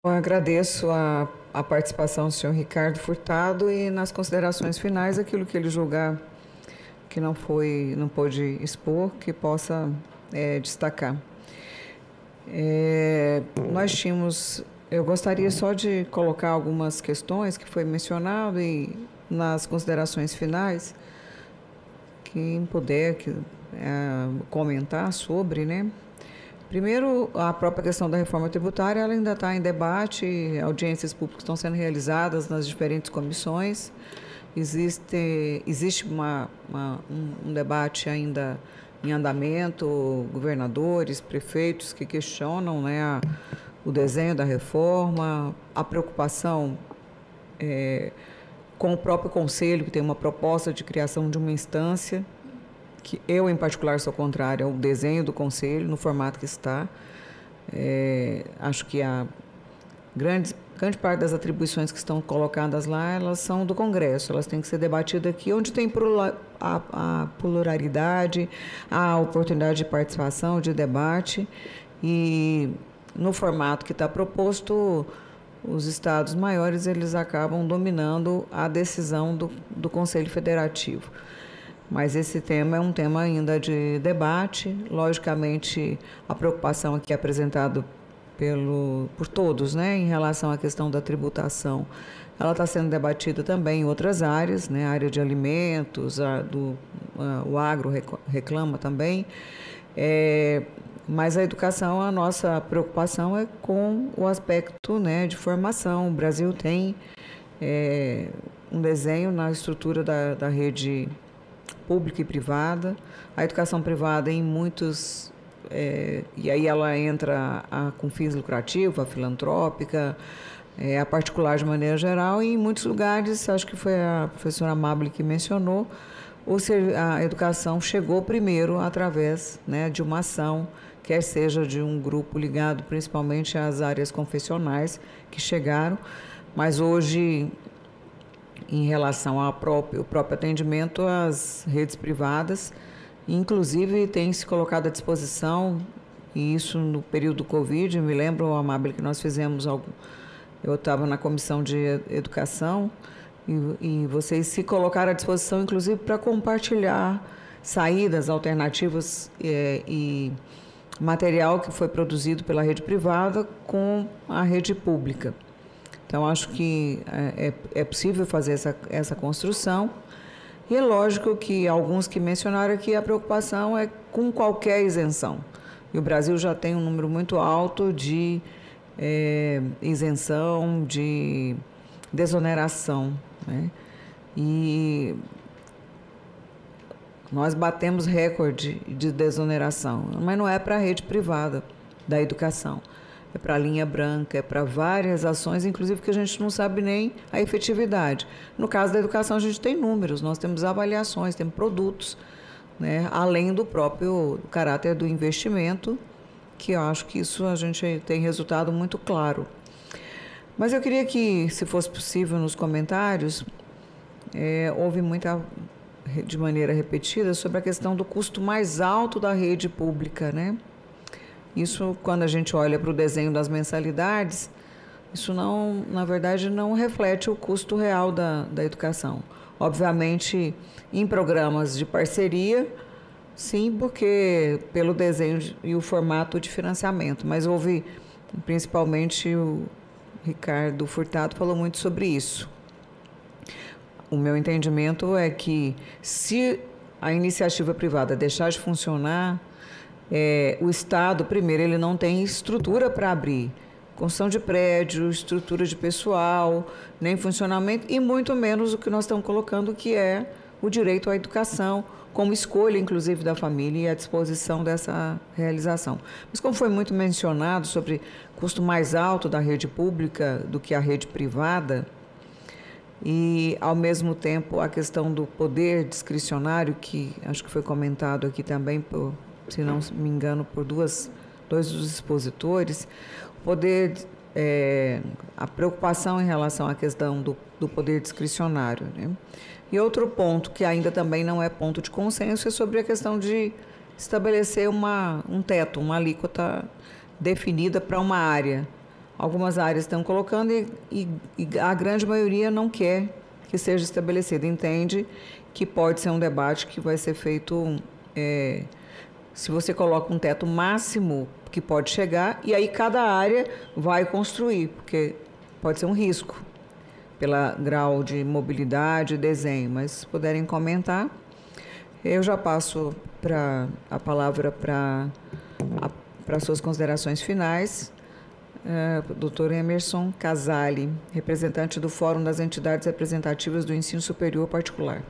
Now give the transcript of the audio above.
Eu agradeço a participação do senhor Ricardo Furtado e nas considerações finais aquilo que ele julgar que não pôde expor, que possa destacar. Nós tínhamos, eu gostaria só de colocar algumas questões que foi mencionado e nas considerações finais, quem puder comentar sobre, né? Primeiro, a própria questão da reforma tributária, ela ainda está em debate, audiências públicas estão sendo realizadas nas diferentes comissões, existe um debate ainda em andamento, governadores, prefeitos que questionam, né, o desenho da reforma, a preocupação com o próprio Conselho, que tem uma proposta de criação de uma instância, que eu, em particular, sou contrária ao desenho do Conselho, no formato que está. Acho que a grande parte das atribuições que estão colocadas lá, elas são do Congresso, elas têm que ser debatidas aqui, onde tem a pluralidade, a oportunidade de participação, de debate, e no formato que está proposto, os estados maiores, eles acabam dominando a decisão do Conselho Federativo. Mas esse tema é um tema ainda de debate. Logicamente, a preocupação aqui apresentada por todos, né, em relação à questão da tributação, ela está sendo debatida também em outras áreas, né, a área de alimentos, o agro reclama também. Mas a educação, a nossa preocupação é com o aspecto, né, de formação. O Brasil tem um desenho na estrutura da rede pública e privada, a educação privada em muitos, e aí ela entra com fins lucrativos, a filantrópica, a particular de maneira geral, e em muitos lugares, acho que foi a professora Amable que mencionou, a educação chegou primeiro através, né, de uma ação, quer seja de um grupo ligado principalmente às áreas confessionais que chegaram, mas hoje, em relação ao próprio atendimento às redes privadas, inclusive tem se colocado à disposição, e isso no período do Covid, me lembro, Amável, que nós fizemos eu estava na comissão de educação, e vocês se colocaram à disposição, inclusive, para compartilhar saídas alternativas e material que foi produzido pela rede privada com a rede pública. Então, acho que é possível fazer essa construção. E é lógico que alguns que mencionaram aqui, a preocupação é com qualquer isenção. E o Brasil já tem um número muito alto de isenção, de desoneração, né? E nós batemos recorde de desoneração, mas não é para a rede privada da educação. É para a linha branca, é para várias ações, inclusive que a gente não sabe nem a efetividade. No caso da educação, a gente tem números, nós temos avaliações, temos produtos, né, além do próprio caráter do investimento, que eu acho que isso a gente tem resultado muito claro. Mas eu queria que, se fosse possível, nos comentários, houve muita, de maneira repetida, sobre a questão do custo mais alto da rede pública, né? Isso, quando a gente olha para o desenho das mensalidades, isso não, na verdade, não reflete o custo real da educação. Obviamente, em programas de parceria, sim, porque pelo desenho e o formato de financiamento, mas houve, principalmente, o Ricardo Furtado falou muito sobre isso. O meu entendimento é que, se a iniciativa privada deixar de funcionar, o Estado, primeiro, ele não tem estrutura para abrir construção de prédio, estrutura de pessoal, nem funcionamento, e muito menos o que nós estamos colocando, que é o direito à educação, como escolha, inclusive, da família e à disposição dessa realização. Mas como foi muito mencionado sobre custo mais alto da rede pública do que a rede privada, e, ao mesmo tempo, a questão do poder discricionário, que acho que foi comentado aqui também se não me engano, por dois dos expositores, a preocupação em relação à questão do poder discricionário, né? E outro ponto, que ainda também não é ponto de consenso, é sobre a questão de estabelecer um teto, uma alíquota definida para uma área. Algumas áreas estão colocando e a grande maioria não quer que seja estabelecido. Entende que pode ser um debate que vai ser feito se você coloca um teto máximo que pode chegar, e aí cada área vai construir, porque pode ser um risco pelo grau de mobilidade e desenho, mas se puderem comentar. Eu já passo a palavra para suas considerações finais. Dr. Emerson Casale, representante do Fórum das Entidades Representativas do Ensino Superior Particular.